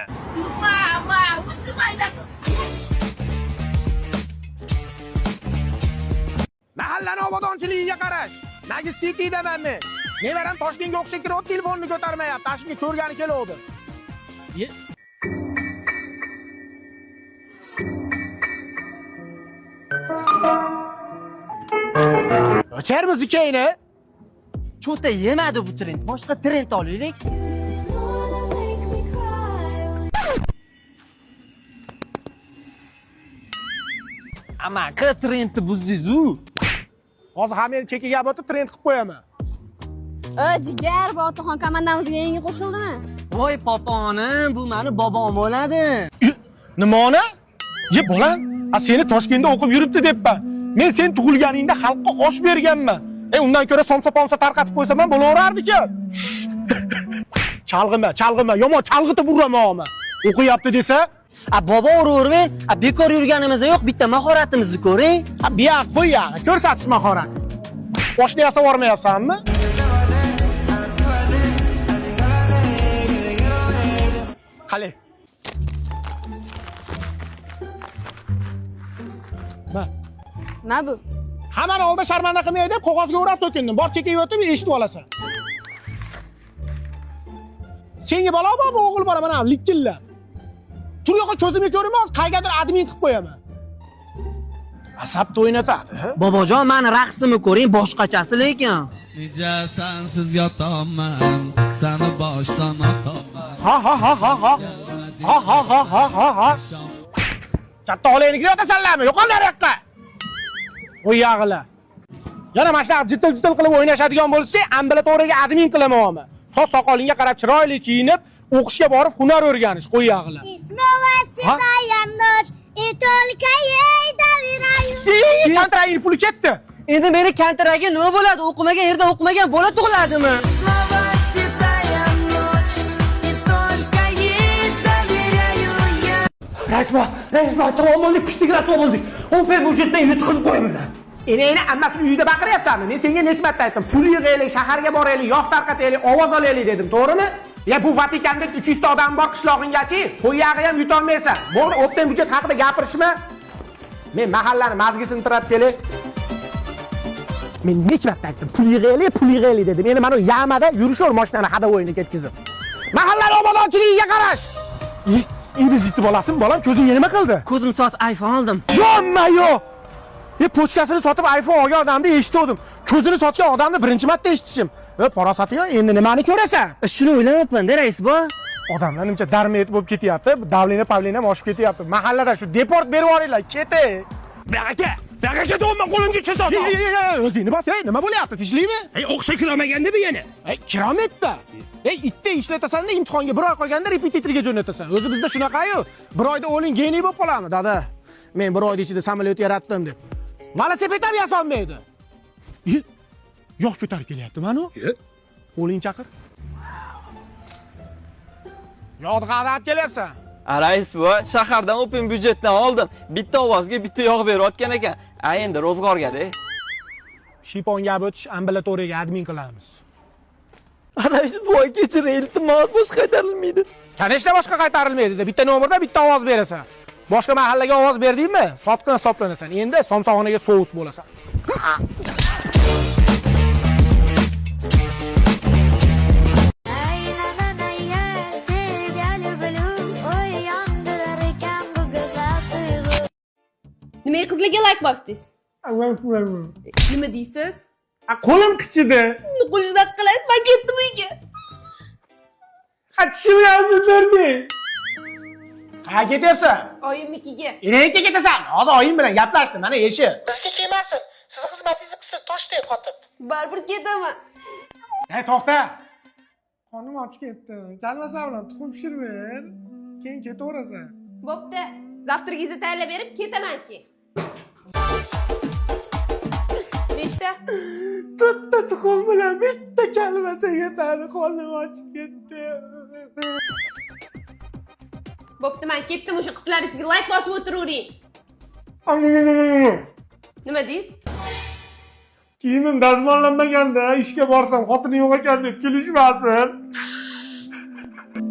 Mahallani obodonchiligiga qarash. Nagi City daman men. Nevaram Toshkentga o'xshab kirib, telefonni ko'tarmayapti. Tashkentga ko'rgani keluvdi. O'char muzikayni? Cho'ta yemadi bu trend. Boshqa trend olaylik. Ama qay trendni buzdingiz-u? Hozir hamma chekiga o'tib trend qilib qo'yaman. Jigar, Botaxon komandamizga yangi qo'shildimi? Voy poponim, bu meni bobom bo'ladi. Nimani? Ye bolam, seni Toshkentda o'qib yuribdi debman. Men sen tug'ilganingda xalqqa osh berganman. Undan ko'ra somsa-pomsa tarqatib qo'ysam ham bo'laverardi-ku. Chalg'ima, yomon chalg'itib uraman. O'qiyapti desa, bobo uravermang. Bekor yurganimizda yo'q, bitta mahorratimizni ko'ring. Biya qo'y, ko'rsatish mahorat. Boshni yasab yormayapsanmi? Qale. Nima bu? Hammani oldida sharmanda qilmay deb qog'ozga o'rab so'kindim. Bor chekiga o'tib eshitib olasan. Senga bola bormi, o'g'il bola mana likillab. Tur yo'q, ko'zimga ko'rinmas, qaygadir admin qilib qo'yaman. Asabni o'ynatadi. Bobojon, meni raqsimni ko'ring, boshqachasi lekin. Necha sensiz yotaman, seni boshdan otaman. Ha. Katta olaynikda yotasanlarmi? Yo'qol nariyoqqa. O'yag'ila. Yana mana shunaqa jitil qilib o'ynashadigan bo'lsa, ambulatoriyaga admin qilaman. Soch soqolingga qarab chiroyli kiyinib, o'qishga borib hunar o'rganish, qo'yag'ila. Kontrakt puli ketdi. Endi meni kontragi nima bo'ladi? O'qimagan yerda o'qimagan bola tug'iladimi? Rasmo, tamom bo'ldik, pishdik, rasmo bo'ldik. Opel budjetdan yutqizib qo'yamiz. Enangni ammasini uyida baqiryapsanmi? Men senga necha marta aytdim, pul yig'aylik, shaharga boraylik, yog' tarqataylik, ovoz olaylik dedim, to'g'rimi? Ya bu Vatikanda 300 ta odam bor qishlog'ingachi, qo'yag'i ham yutolmaysan. Bo'ldi, opel budjet haqida gapirishma. Men mahallani mazgisini tirab kelay. Men necha marta aytdim, pul yig'aylik dedim. Endi mana yamada yurishor mashinani hada o'yini ketkizib. Mahallani obodonchiligiga qarash. Endi jiddiy bolasimi, bolam ko'zingga nima qildi? Ko'zim soat iPhone oldim. Jonmayo! Pochkasini sotib iPhone olgan odamni eshitdim. Ko'zini sotgan odamni birinchi marta eshitishim. Parasatiyo, endi nimani ko'rasan? Shuni o'ylayapman-da, rais bu. Odamlar nimcha darmet bo'lib ketyapti, davlina pavlina ham oshib ketyapti. Mahallada shu deport berib yuboringlar, keting. Baqaka do'mma qo'limga chesot. O'zingni bos, nima bo'lyapti? Tinchlikmi? O'qishga kirolmaganda bu yana. Kirometda. Itda ishlatasan-da, imtihonga bir oy qolganda repetitorga jo'natasan. O'zi bizda shunaqa-yu. Bir oyda o'ling geniy bo'lib qolamiz, dada. Men bir oyda ichida samolyot yaratdim deb. Velosiped ham yasolmaydi. Yo'q ko'tarib kelyapti mana u. O'ling chaqir. Yo'q qadab kelyapsan. Rais bu shahardan open byudjetdan oldim. Bitta ovozga bitta yog' berayotgan ekan. Endi ro'zg'orga-da. Shipon gap o'tish ambulatoriyaga admin qilamiz. Rais voy kechiring, iltimos boshqa qaytarilmaydi. Kanishda boshqa qaytarilmaydi. Bitta nomerda bitta ovoz berasan. Boshqa mahallaga ovoz berdingmi? Sotqin hisoblanasan. Endi somsog'onaga sous bo'lasan. Nimaga qizlarga like bosdingiz? Nima deysiz? Qo'lim qichidi. Qo'lingizdan qilaysiz, men ketdim uyga. Qachishim yozib berdi. Qayerga ketyapsan? Oyimnikiga. Erkakka ketasan. Hozir oyim bilan gaplashdim, mana eshit. Sizga kelmasin. Siz xizmatingizni qilsin, toshdek qotib. Baribir ketaman. To'xta. Qonim ochib ketdi. Kelmasan bilan tuxum pishirib, keyin ketaverasan. Bo'pti. Zavtrigingizni tayyorlab berib ketaman-ki. Nechta? To'rtta tuxum bilan bitta kalmasa yetadi, qonim ochib ketdi. Bo'pti, men ketdim, o'sha qizlaringizga like bosib o'tiravering. Nima deysiz? Kiyimim dazmollanmaganda ishga borsam xotini yo'q ekan deb kulishmasin.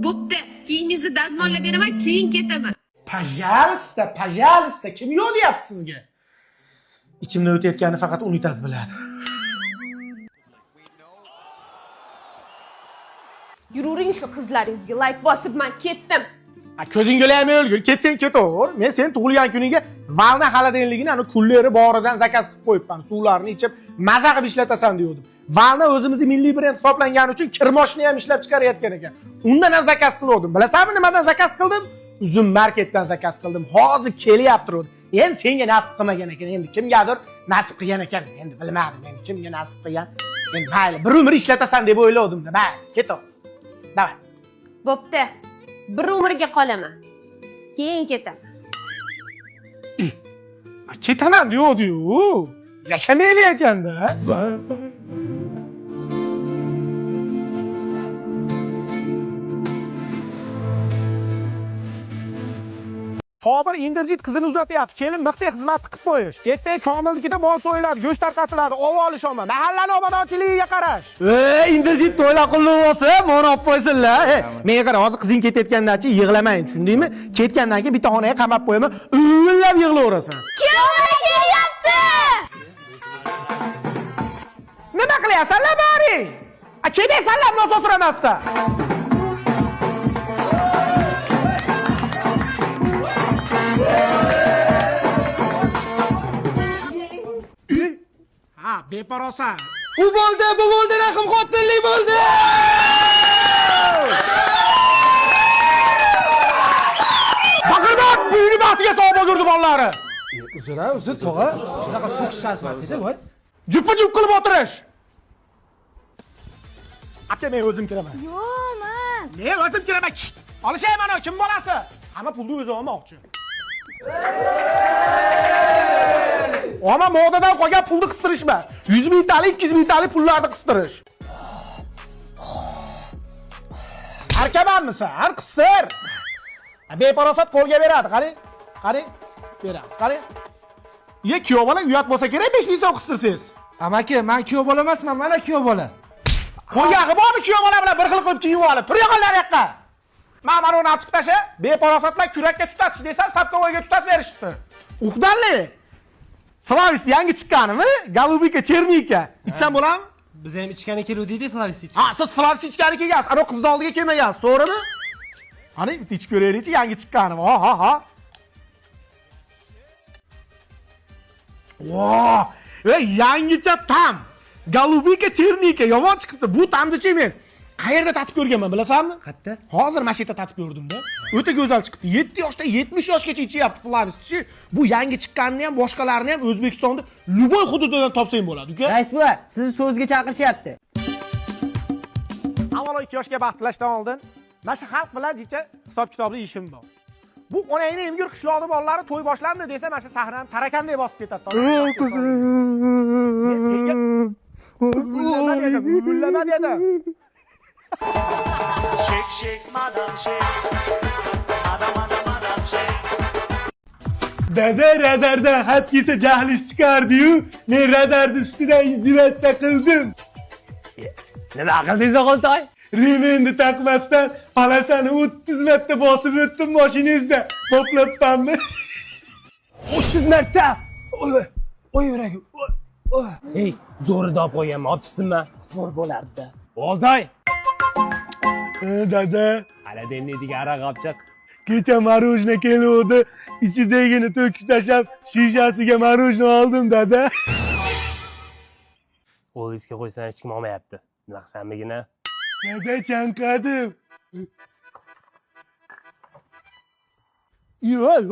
Bo'pti, kiyimingizni dazmollab beraman, keyin ketaman. Пожалуйста, kim yo'q deyapti sizga? Ichimdan o'tayotganini faqat unitaz biladi. Yururing shu qizlaringizga like bosib, men ketdim. Ko'zingga olaymi o'lgur, ketsang ketaver. Men sen tug'ilgan kuningga valna xaladenligini ana kunlari boridan zakaz qilib qo'yibman. Suvlarni ichib maza qilib ishlatasan degandim. Valna o'zimizning milliy brend hisoblangani uchun kirmoshni ham ishlab chiqarayotgan ekan. Undan ham zakaz qildim. Bilasanmi nimadan zakaz qildim? Uzum marketdan zakaz qildim. Hozir kelyapti. Endi senga nasib qilmagan ekan. Endi kimgadir nasib qilgan ekan. Endi bilmadim. Endi kimga nasib qilgan? Endi mayli, bir umr ishlatasan deb o'yladim-da. Mayli, ketaver. Davay. Bo'pti. Bir umrga qolaman. Keyin ketaman. Ketaman deydi-yu. Yashamaydi ekanda. Sobir Inderjit qizini uzatyapti. Kelin mixtay xizmat qilib qo'yish. Ertaga komillikda mol so'yiladi, go'sht tarqatiladi, ov olish olma. Mahallani obodonchiligiga qarash. Inderjit to'ylar qilib bo'lsa, meni olib qo'ysinlar. Menga qara, hozir qizing ketayotgandan-chi yig'lamayın, tushundingmi? Ketgandan keyin bitta xonaga qamab qo'yaman, ullab yig'laverasan. Kim kelyapti? Nima qilyapsan-la bari? Kelmaysanlar nosoz suramasda. Beparosa. Bu bo'ldi, raqam qotillik bo'ldi. Baqirbat, buyini baxtiga sog' bo'ldirdi bolalari. Uzr, tog'a. Shunaqa so'kish shartmas edi, voy. Jupa-jup qilib o'tirish. Aka, men o'zim kiraman. Yo'q, men. Men o'zim kiraman. Olishay mana, kim bolasi? Hamma pulni o'zi olmoqchi. Ama modadan qolgan pulni qistirishma. 100 mingtalik, 200 mingtalik pullarni qistirish. Arkamanmisan? Har qistir. Beparosat qo'lga beradi, qarang. Qarang. Beradi, qarang. Kuyov bola uyat bo'lsa kerak 5 ming so'm qistirsangiz. Amaki, men kuyov bola emasman, mana kuyov bola. Qo'yag'i bormi kuyov bola bilan bir xil qilib kiyib olib. Turinglar yoqqa. Mana uni ochib tasha, beparosatlar kurakka tutatish desam, sapkovoyga tutatib berishibdi. Uqdanli. Flavist yangi chiqqanimi? Golubika, Chernika. İçsam bo'ladimi? Biz ham ichgani keluvdik-da, Flavist ichib. Ha, siz Flavist ichgani kelgansiz. Ana qizni oldiga kelmagansiz, to'g'rimi? Qani, bitta ichib ko'raylik-chi, yangi chiqqanimi? Ha. Voh! Va yangicha tam. Golubika chernika yomon chiqibdi. Bu tamdichi men qayerda tatib ko'rganman, bilasanmi? Qayerda? Hozir mana shu yerda tatib ko'rdim-da. O'ta go'zal chiqibdi. 7 yoshda 70 yoshgacha ichyapti floristchi. Bu yangi chiqqanini ham, boshqalarini ham O'zbekistonda luboy hududidan topsang bo'ladi, uka. Rais buva, sizni so'zga chaqirishyapti. Avvalo 2 yoshga baxt tilashdan oldin mana shu xalq bilan jicha hisob-kitobli ishim bor. Bu onangni emgir qishloqda bolalari to'y boshlandi desa, mana shu sahnani tarakanday bosib ketadi. Gullama dedim. Shake, shake, madam, shake. Madam, shake. Dada radardan xat kelsa jahlish chiqardi-yu, men radarni ustidan izolyatsiya qildim. Nima qildingiz o'g'iltoy? Remenni taqmasdan palasani 30 marta bosib o'tdim mashinangizda. Qoplabmanmi? 30 marta. Oy yuragim. Hey, zo'rida olib qo'yganman, olib chiqsinmi? Zo'r bo'lardi. O'g'iltoy. Dada, Hali dendiga aroq olib chiq. kecha marojna keluvdi, ichidagini to'kib tashlab, shishasiga marojna oldim, dada. Qo'lingizga qo'ysan hech kim olmayapti. Nima qilsanmigina? Dada chanqadim. Yo'l.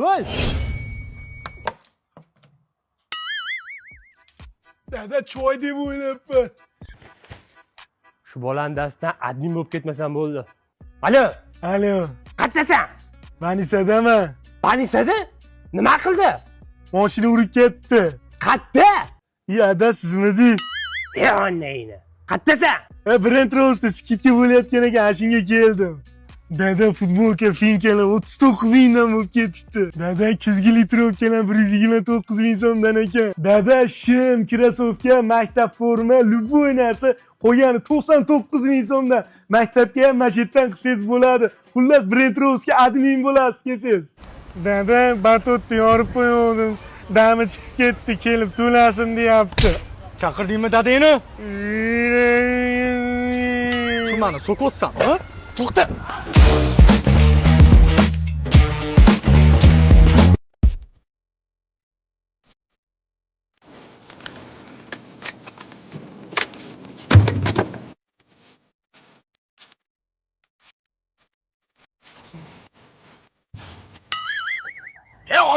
Dada choy deb o'ylabman. Shu bolani dastidan admin bo'lib ketmasam bo'ldi. Alo. Qayerdasan? Manisadaman. Manisada? Nima qildi? Mashina urib ketdi. Qayerda? Ada sizmidingiz? Yonayni. Qayerdasan? Brend Rose'da skidka bo'layotgan ekan, shunga keldim. Dada futbolka finkalar 39 mingdan bo'lib ketibdi. Dada kuzgi litrokalar 129 ming so'mdan ekan. Dada shim, krasovka, maktab forma, luboy narsa qo'ygani 99 ming so'mdan. Maktabga ham mashetdan qilsangiz bo'ladi. Xullas Brend Rose'ga admin bo'lasiz kelsangiz. Dada batotni yorib qo'ydim. Dami chiqib ketdi, kelib to'lasin deyapti. Chaqirdingmi dadangni? Shu meni so'kotsanmi? To'xta.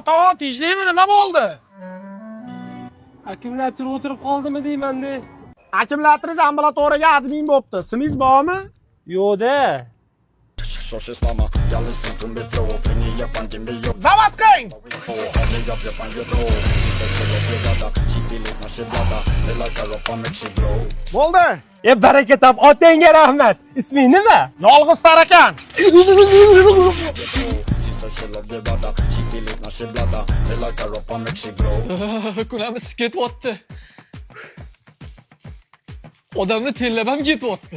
Ota, tishlaymi, nima bo'ldi? Akkumulyator o'tirib qoldimi deyman-da. Akkumulyatoriz ambulatoriyaga admin bo'pti. Simingiz bormi? Yo'q-da. Zavod qiling. Bo'ldi. Baraka top, otangga rahmat. Isming nima? Yolg'iz Tarakan. Kunamiz ketyapti. Odamni tellab ham ketyapti.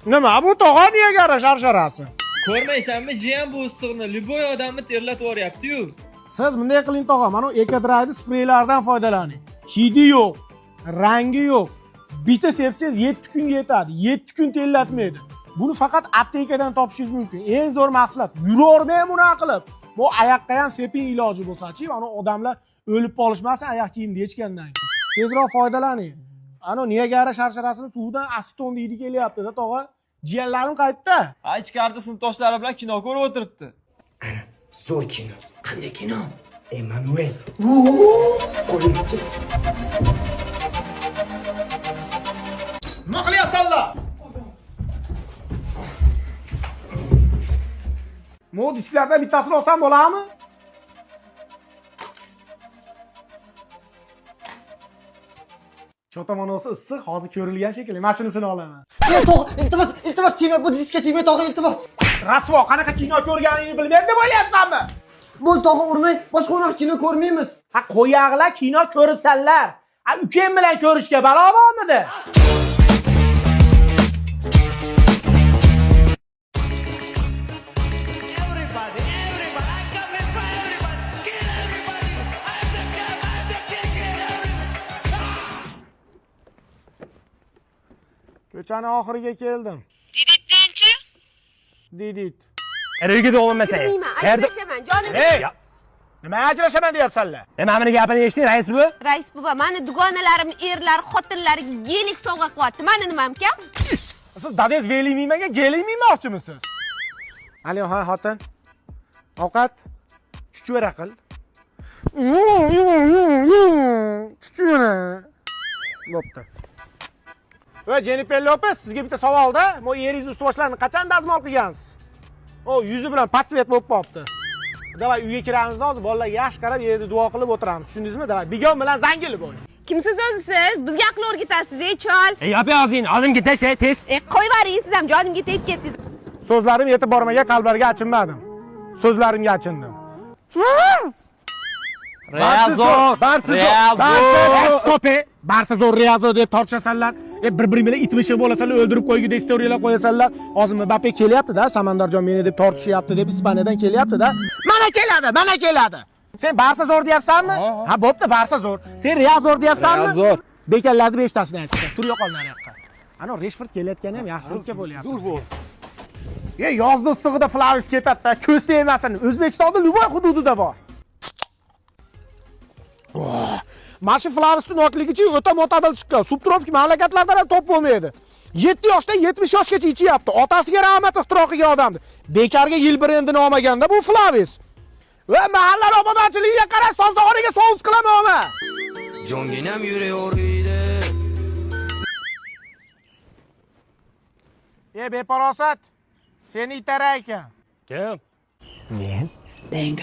Nima bu tog'a niye gara sharsharasi? Ko'rmaysanmi, jiyan bu issiqni liboy odamni terlatib yuboryapti-yu. Siz bunday qiling tog'a, mana Ecodray'da spreylardan foydalaning. Hidi yo'q, rangi yo'q. Bitta sepsangiz 7 kunga yetadi. 7 kun tellatmaydi. Buni faqat aptekadan topishingiz mumkin. Eng zo'r mahsulot. Yuravermang buni qilib. Bu oyoqqa ham seping iloji bo'lsa-chi, ana odamlar o'lib qolishmasin oyoq kiyimni yechgandan keyin. Tezroq foydalaning. Ana Niagara sharsharasini suvdan aseton deydi kelyapti-da tog'a. Jiyanlarim qaytdi. Ichkarida sinfdoshlari bilan kino ko'rib o'tiribdi. Zo'r kino. Qanday kino? Emmanuel. Nima qilyapsanlar? Modislardan bittasini olsam bo'ladimi? Cho'tamanosi issiq, hozir ko'rilgan shekilli. Mashinasini olaman. Iltimos, tegma, bu diskga tegma, tog'a, iltimos. Rasvo, qanaqa kino ko'rganingni bilmayman deb o'ylayapsanmi? Bu tog'a urmang, boshqa unaqa kino ko'rmaymiz. Ha, qo'yag'lar kino ko'ribsanlar. Ha, ukam bilan ko'rishga balo bormidi? Ko'chani oxiriga keldim. Didit. Erga olmasang. Bilmayman, aytmashaman, jonim. Hey! Nima ajrashaman deyapsanlar? Mana buni gapini eshiting, rais buva. Rais buva, mani dugonalarim erlar xotinlariga yenik sovg'a qilyapti. Mani nimam kam? Siz dadangiz velimiymaga gelimiymoqchimisiz? Aliyoha xotin. Ovqat chuchvara qil. Chuchvara. Bo'pti. Va Jennifer Lopez, sizga bitta savolda, mo yeringiz ustuvoshlarini qachon dazmol qilgansiz? O yuzi bilan patsvet bo'lib qolibdi. Davay uyga kiramiz hozir, bolalarga yaxshi qarab, yerda duo qilib o'tiramiz. Tushundingizmi? Davay bigon bilan zangilib bo'ling. Kimsiz o'zi siz? Bizga aql o'rgatasiz, chol. Yop yozing, oldimga tashlay, tez. Qo'yvaring siz ham jonimga tegib ketdingiz. So'zlarim yetib bormagan qalblarga achinmadim. So'zlarimga achindim. Real zo'r. Barsa zo'r, Real zo'r deb tortishasanlar. Bir-biring bilan itmishib bo'lasanlar, o'ldirib qo'ygudek storiyalar qo'yasanlar. Hozir Mbappe kelyapti-da, Samandarjon meni deb tortishyapti deb Ispaniyadan kelyapti-da. Mana keladi. Sen Barsa zo'r deyapsanmi? Ha, bo'pti, Barsa zo'r. Sen Real zo'r deyapsanmi? Real zo'r. Bekallarni 5 tasini aytdi. Tur yo'qol nariyoqqa. Ana Reshford kelayotgani ham yaxshilikka bo'lyapti. Zo'r bo'l. Yozda issig'ida Flavis ketadi-da, ko'z tegmasin. O'zbekistonda Luboy hududida bor. Mana shu Flavisning nokligicha o'ta mo'tadil chiqqan. Subtropik mamlakatlardan ham top bo'lmaydi. 7 yoshdan 70 yoshgacha ichyapti. Otasiga rahmat ixtiro qilgan odamdi. Bekarga yil brendini olmaganda bu Flavis. Va mahalla obodonchiligiga qarab somsog'oniga sous qilamanmi? Jonginam yuraverdi. Beparosat. Seni itarar ekan. Kim? Dang.